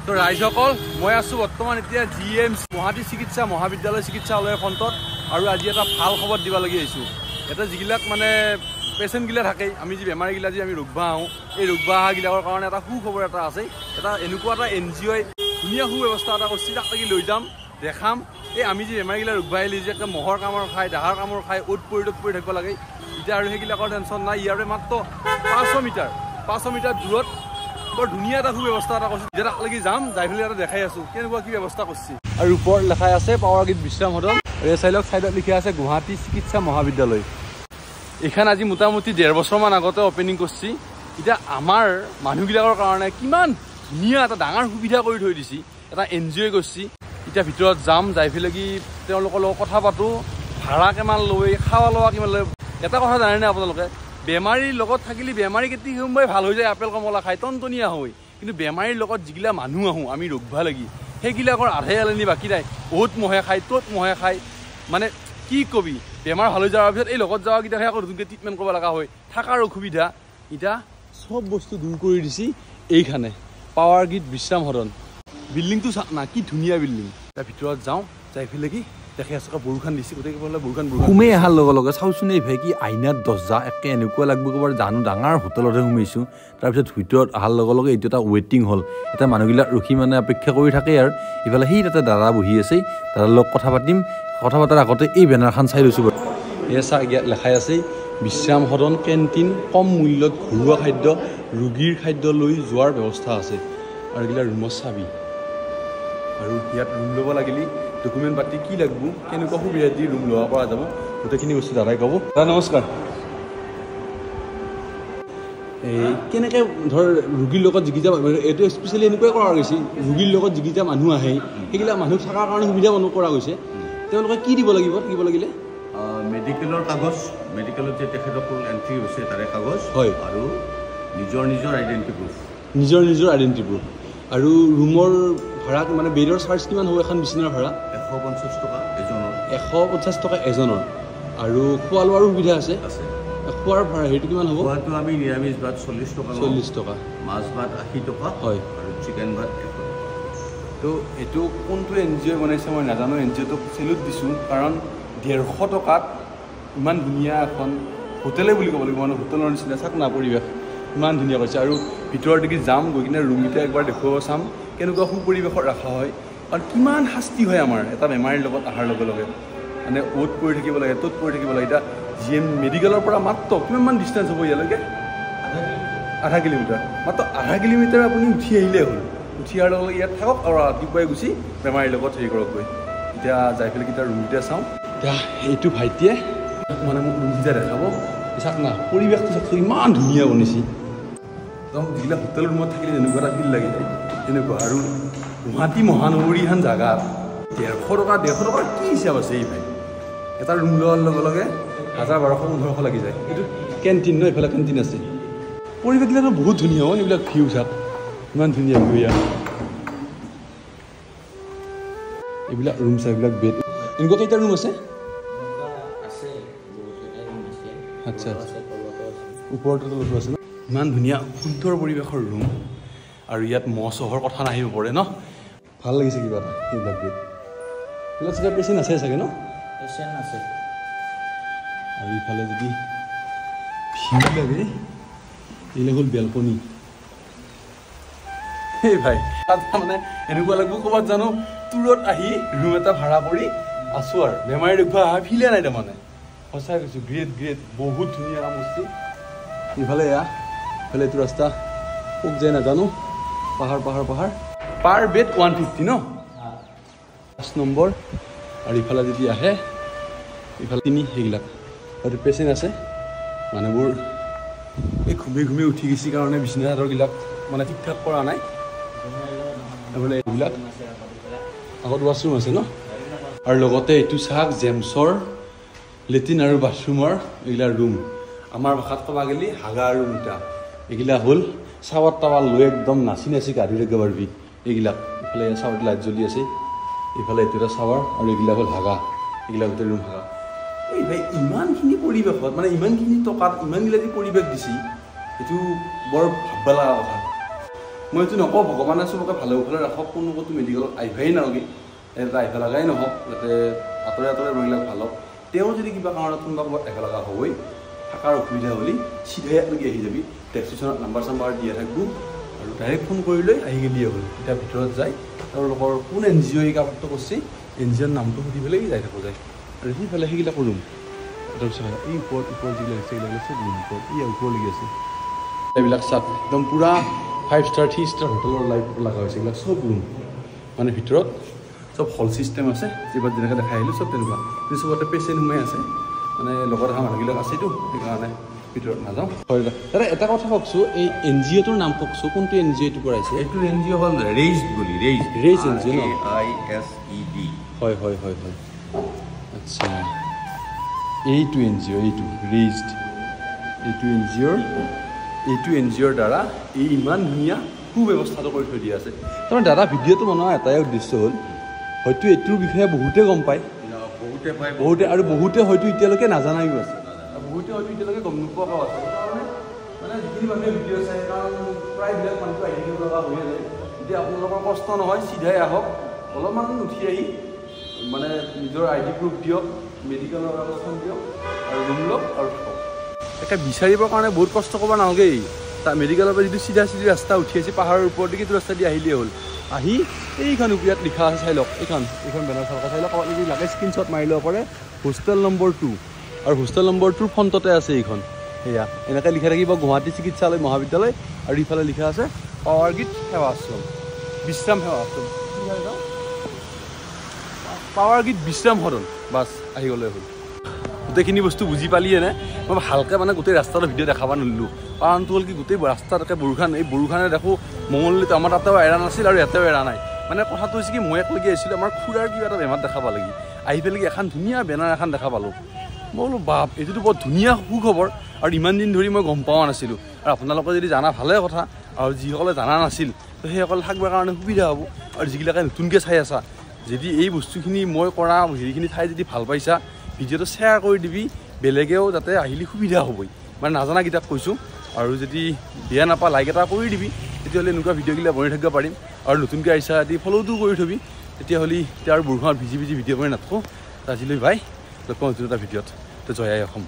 তো ৰাইজসকল মই আছো বৰ্তমান এতিয়া জিএমচি গুৱাহাটী চিকিৎসা মহাবিদ্যালয় চিকিৎসালয়ৰ ফ্ৰণ্টত আৰু আজি এটা ভাল খবৰ দিব লাগি আহিছোঁ। এটা যিগিলাক মানে পেচেণ্টগিলা থাকে আমি যি বেমাৰীগিলা যি আমি ৰোগবা আহোঁ এই ৰোগবা অহাগিলাকৰ কাৰণে এটা সুখবৰ এটা আছে। এটা এনেকুৱা এটা NGOই ধুনীয়া সুব্যৱস্থা এটা কৰিছে, তাক লাগি লৈ যাম দেখাম। এই আমি যি বেমাৰীগিলা ৰোগবা আহিলে যে একটা মহৰ কামৰ খায় ডাহাৰ কামৰ খায় অ'ত পৰি থাকিব লাগে, এতিয়া আৰু সেইগিলাকৰ টেনশ্যন নাই। ইয়াৰে মাত্ৰ 500 মিটাৰ দূৰত বৰ ধুনীয়া এটা সুব্যৱস্থা এটা কৰিছে, যে তাক লাগি যাম যাই পেলাই এটা দেখাই আছোঁ কেনেকুৱা কি ব্যৱস্থা কৰিছে। আৰু ওপৰত লেখাই আছে পাৱাৰ গ্ৰীড বিশ্ৰাম সদন, আৰু এই চাইডত লিখা আছে গুৱাহাটী চিকিৎসা মহাবিদ্যালয়। এইখন আজি মোটামুটি 1.5 বছৰমান আগতে অপেনিং কৰিছে। এতিয়া আমাৰ মানুহবিলাকৰ কাৰণে কিমান ধুনীয়া এটা ডাঙৰ সুবিধা কৰি থৈ দিছে, এটা NGOই কৰিছে। এতিয়া ভিতৰত যাম, যাই পেলাই কি তেওঁলোকৰ লগত কথা পাতোঁ, ভাড়া কিমান লৈ খাৱা লোৱা কিমান লৈ। এটা কথা জানেনে আপোনালোকে, বেমাৰীৰ লগত থাকিলে বেমাৰী কেতিয়া সময় ভাল হৈ যায়, আপেল কমলা খাই টনটনীয়া হয়, কিন্তু বেমাৰীৰ লগত যিগিলা মানুহ আহোঁ আমি ৰোগবা লাগি সেইগিলাকৰ আধে আলনি বাকী নাই। অ'ত মহে খায় ত'ত মহে খায়, মানে কি কবি বেমাৰ ভাল হৈ যোৱাৰ পিছত এই লগত যোৱাকেইটাহে আকৌ নতুনকৈ ট্ৰিটমেণ্ট কৰিব লগা হয়, থকাৰ অসুবিধা। এতিয়া চব বস্তু দূৰ কৰি দিছে এইখানে পাৱাৰ গ্ৰীড বিশ্ৰাম সদন। বিল্ডিংটো চাওক না কি ধুনীয়া বিল্ডিং। তাৰ ভিতৰত যাওঁ, যাই পেলাই কি দেখি আছোঁ বৰষুণ দিছে, গোটেই বৰষুণ সোমাই অহাৰ লগে চাওঁচোন এই ভাই কি আইনাত দৰ্জা একে এনেকুৱা লাগব ক'ৰবাৰ জানো ডাঙৰ হোটেলতহে সোমাইছোঁ। তাৰপিছত ভিতৰত অহাৰ লগে এইটো এটা ৱেটিং হল, এটা মানুহবিলাক ৰখি মানে অপেক্ষা কৰি থাকে। আৰু ইফালে সেই তাতে দাদা বহি আছে, দাদাৰ লগত কথা পাতিম। কথা পতাৰ আগতে এই বেনাৰখন চাই লৈছোঁ বাৰু। এয়া চাহ ইয়াত লেখাই আছে বিশ্ৰাম সদন কেণ্টিন, কম মূল্যত ঘৰুৱা খাদ্য, ৰোগীৰ খাদ্য লৈ যোৱাৰ ব্যৱস্থা আছে। আৰু এইগিলা ৰুমৰ চাবি। আৰু ইয়াত ৰুম ল'ব লাগিলে ডকুমেণ্ট পাতি কি লাগিব, কেনেকুৱা সুবিধা দি ৰুম ল'ব পৰা যাব, গোটেইখিনি বস্তু দাদাই ক'ব। দাদা নমস্কাৰ। এই কেনেকৈ ধৰ ৰোগীৰ লগত যিকেইটা এইটো স্পেচিয়েলি এনেকুৱাই কৰা গৈছে, ৰোগীৰ লগত যিকেইটা মানুহ আহে সেইগিলা মানুহ থকাৰ কাৰণে সুবিধা কৰা গৈছে। তেওঁলোকে কি দিব লাগিব থাকিব লাগিলে? মেডিকেলৰ কাগজ, মেডিকেলত যে তেখেতসকল এণ্ট্ৰি হৈছে তাৰে কাগজ, হয়, আৰু নিজৰ আইডেণ্টি প্ৰুফ। নিজৰ আইডেণ্টি প্ৰুফ। আৰু ৰুমৰ ভাড়া মানে বেডৰ চাৰ্জ কিমান হ'ব এখন বিচনাৰ ভাড়া? 150 টকা এজনৰ। 150 টকা এজনৰ। আৰু খোৱা লোৱাৰো সুবিধা আছে? আছে। খোৱাৰ ভাড়া সেইটো কিমান হ'ব? খোৱাটো আমি নিৰামিষ ভাত 40 টকা, 40 টকা, মাছ ভাত 80 টকা, হয়, আৰু চিকেন ভাত 100 টকা। তো এইটো কোনটো NGOই বনাইছে মই নাজানো, NGOটোক চেলুট দিছোঁ, কাৰণ 150 টকাত ইমান ধুনীয়া এখন হোটেলে বুলি ক'ব লাগিব, মানে হোটেলৰ নিচিনা চাওক না পৰিৱেশ ইমান ধুনীয়া কৰিছে। আৰু ভিতৰৰ দিকে যাম, গৈ কিনে ৰুমকেইটা একবাৰ দেখুৱাব চাম কেনেকুৱা সুপৰিৱেশত ৰখা হয়। কাৰণ কিমান শাস্তি হয় আমাৰ এটা বেমাৰীৰ লগত অহাৰ লগে লগে, মানে অ'ত পৰি থাকিব লাগে ত'ত পৰি থাকিব লাগে। এতিয়া GM মেডিকেলৰ পৰা মাত্ৰ কিমানমান ডিষ্টেঞ্চ হ'ব ইয়ালৈকে? 0.5 কিলোমিটাৰ। মাত্ৰ 0.5 কিলোমিটাৰ আপুনি উঠি আহিলেই হ'ল। উঠি অহাৰ লগে লগে ইয়াত থাকক আৰু ৰাতিপুৱাই গুচি বেমাৰীৰ লগত হেৰি কৰক গৈ। এতিয়া যাই পেলাই কেইটা ৰুমকেইটা চাওঁ। এতিয়া এইটো ভাইটিয়ে মানে মোক ৰুমকেইটা দেখাব। চাওক না পৰিৱেশটো চাওক ইমান ধুনীয়া বনিছে, একদম যিবিলাক হোটেল ৰুমত থাকিলে যেনেকুৱা এটা ফিল লাগি যায় তেনেকুৱা। আৰু গুৱাহাটী মহানগৰী এখন জেগাত 150 টকা কি হিচাপ আছে এই ভাই? এটা ৰুম লোৱাৰ লগে লগে 1000, 1200, 1500 লাগি যায়। এইটো কেণ্টিন ন, এইফালে কেণ্টিন আছে। পৰিৱেশবিলাকো বহুত ধুনীয়া হয়, এইবিলাক ভিউ চাওক ইমান ধুনীয়া ভিউ। ইয়াত এইবিলাক ৰুম চাই এইবিলাক বেড এনেকুৱা কেইটা ৰুম আছে? আচ্ছা, ওপৰতো তলতো আছে ন? ইমান ধুনীয়া সুন্দৰ পৰিৱেশৰ ৰুম। আৰু ইয়াত মহ চহৰ কথা নাহিব পৰে ন, ভাল লাগিছে কিবা এটা। এইবিলাক বেড এইবিলাক চাগে পেচেণ্ট আছে চাগে ন? পেচেণ্ট আছে। আৰু ইফালে যদি ভিউ লাগে এইবিলাক হ'ল বেলকনি। এই ভাই তাত মানে এনেকুৱা লাগিব ক'ৰবাত জানো টুৰত আহি ৰুম এটা ভাড়া কৰি আছোঁ আৰু বেমাৰী দেখুৱা অহা ফিলে নাই তাৰমানে। সঁচাই কৈছোঁ গ্ৰেট বহুত ধুনীয়া কাম কৰিছে। ইফালে ইফালে এইটো ৰাস্তা ক'ত যায় নাজানো, পাহাৰ পাৰ বেড 150 ন, 5 নম্বৰ। আৰু ইফালে যদি আহে ইফালে 3 সেইবিলাক হয়তো পেচেণ্ট আছে। মানুহবোৰ এই ঘুমি উঠি গৈছে কাৰণে বিচনা চাদৰবিলাক মানে ঠিক ঠাক কৰা নাই। এইফালে এইবিলাক আগত ৱাছৰুম আছে ন, আৰু লগতে এইটো চাওক জেমছৰ লেট্ৰিন আৰু বাথৰুমৰ এইগিলা ৰুম। আমাৰ ভাষাত ক'ব গ'লে হাগা ৰুম দুটা। এইগিলা হ'ল চাৱাৰ টাৱাৰ লৈ একদম নাচি গা ধুই থাকিব পাৰিবি এইবিলাক। ইফালে চাৱাৰত লাইট জ্বলি আছে, ইফালে এইটো এটা চাৱাৰ, আৰু এইগিলা হ'ল হাগা, এইগিলা গোটেই ৰুম হাগা। এই ভাই ইমানখিনি পৰিৱেশত মানে ইমানখিনি টকাত ইমানগিলা যি পৰিৱেশ দিছে, এইটো বৰ ভাবিব লগা কথা। মই এইটো নকওঁ ভগৱানে চবকে ভালে ভালে ৰাখক, কোনো ক'তো মেডিকেলত আহিবই নালাগে, এটা আহিব লগাই নহওক, যাতে আঁতৰে আঁতৰে ৰহিলাক ভাল হওক। তেওঁ যদি কিবা কাৰণত কোনোবা ক'ৰবাত আহিব লগা হ'বই, থকাৰ অসুবিধা হ'লে চিধাই একেলগে আহি যাবি, টেক্সি ষ্টেচনত নাম্বাৰ চাম্বাৰ দিয়া থাকিব আৰু ডাইৰেক্ট ফোন কৰি লৈ আহি গেলিয়ে হ'ল। এতিয়া ভিতৰত যায় তেওঁলোকৰ কোন NGO এই কামটো কৰিছে, NGOৰ নামটো সুধি পেলাই যাই থাকোঁ যায় আৰু সিফালে সেইগিলা ৰুম। তাৰপিছত এই ওপৰত যিবিলাক আছে এইবিলাক চব ৰুম ওপৰত, এই ওপৰ লাগি আছে এইবিলাক চাপ একদম পূৰা 5 ষ্টাৰ 3 ষ্টাৰ হোটেলৰ লাইফ লগা হৈছে। এইবিলাক চব ৰুম মানে ভিতৰত চব হল চিষ্টেম আছে, যিবাৰ যেনেকৈ দেখাই আহিলোঁ চব তেনেকুৱা। কিন্তু চবতে পেচেণ্ট সোমাই আছে, মানে লগত অহা মানুহবিলাক আছেতো, সেইকাৰণে ভিতৰত নাযাওঁ। হয় দাদা, এটা কথা কওকচোন, এই NGOটোৰ নাম কওকচোন, কোনটো NGOটো পৰাইছে? এইটো NGO হ'ল ৰেইজড বুলি, ৰেইজ NGO ন? RAISED। হয় হয় হয় হয়, আচ্ছা এইটো NGO, এইটো ৰেইজড, এইটো NGOৰ দ্বাৰা এই ইমান ধুনীয়া সুব্যৱস্থাটো কৰি থৈ দিয়া আছে। তাৰমানে দাদা ভিডিঅ'টো বনোৱা এটাই উদ্দেশ্য হ'ল, হয়তো এইটোৰ বিষয়ে বহুতে গম পায়, বহুতে আৰু বহুতে হয়তো এতিয়ালৈকে নাজানায়ো আছে, বহুতে হয়তো এতিয়ালৈকে গম নোপোৱাও আছে। সেইকাৰণে মানে যিখিনি মানুহে ভিডিঅ' চাই, কাৰণ প্ৰায়বিলাক মানুহটো আহি থাকিব লগা হৈয়ে যায়। এতিয়া আপোনালোকৰ কষ্ট নহয়, চিধাই আহক, অলপমান উঠি আহি মানে নিজৰ ID প্ৰুফ দিয়ক, মেডিকেলৰ কাগজখন দিয়ক আৰু ৰুম লওক আৰু থাকক। একে বিচাৰিবৰ কাৰণে বহুত কষ্ট কৰিব নালাগেই। তাৰ মেডিকেলৰ পৰা যিটো চিধা ৰাস্তা উঠি আছে পাহাৰৰ ওপৰত, সেইটো ৰাস্তা দি আহিলেই হ'ল। আহি এইখন ইয়াত লিখা আছে চাই লওক, এইখন বেনাৰ চালকা চাই লওক, যদি লাগে স্ক্ৰীণশ্বট মাৰি ল'ব পাৰে, হোষ্টেল নম্বৰ 2 আৰু হোষ্টেল নম্বৰ 2ৰ ফ্ৰণ্টতে আছে এইখন। সেয়া এনেকৈ লিখা থাকিব গুৱাহাটী চিকিৎসালয় মহাবিদ্যালয়, আৰু ইফালে লিখা আছে পাৱাৰগীত সেৱা আশ্ৰম, বিশ্ৰাম সেৱা আশ্ৰম, পাৱাৰগীত বিশ্ৰাম সদন। বাছ আহি গ'লে হ'ল। গোটেইখিনি বস্তু বুজি পালিয়েনে? মই ভালকৈ মানে গোটেই ৰাস্তাটো ভিডিঅ' দেখাব নোৱাৰিলোঁ, কাৰণটো হ'ল কি গোটেই ৰাস্তাত একে বৰষুণ, এই বৰষুণে দেখোঁ মঙলদৈত আমাৰ তাতেও এৰা নাছিল আৰু ইয়াতেও এৰা নাই। মানে কথাটো হৈছে কি, মই একলগে আহিছিলোঁ, আমাৰ খুৰাৰ কিবা এটা বেমাৰ দেখা পালেগি, আহি পেলাই এখন ধুনীয়া বেনাৰ এখন দেখা পালোঁ। মই বোলো বাপ, এইটোতো বৰ ধুনীয়া সুখবৰ, আৰু ইমান দিন ধৰি মই গম পোৱা নাছিলোঁ। আৰু আপোনালোকে যদি জানা ভালে কথা, আৰু যিসকলে জানা নাছিল তো সেইসকলে থাকিবৰ কাৰণে সুবিধা হ'ব। আৰু যিবিলাকে নতুনকৈ চাই আছা, যদি এই বস্তুখিনি মই কৰা হেৰিখিনি ঠাই যদি ভাল পাইছা, ভিডিঅ'টো শ্বেয়াৰ কৰি দিবি, বেলেগেও যাতে আহিলে সুবিধা হ'বই, মানে নাজানা কিতাপ কৈছোঁ। আৰু যদি বেয়া নাপা লাইক এটা কৰি দিবি, তেতিয়াহ'লে এনেকুৱা ভিডিঅ'গিলা বনাই থাকিব পাৰিম। আৰু নতুনকৈ আহিছা যদি ফ'ল'টো কৰি থবি, তেতিয়াহ'লে এতিয়া আৰু বৰষুণত ভিজি ভিডিঅ' কৰি নাথাকোঁ। আজিলৈ বাই, লগ পাওঁ নতুন এটা ভিডিঅ'ত। তো জয় আই অসম।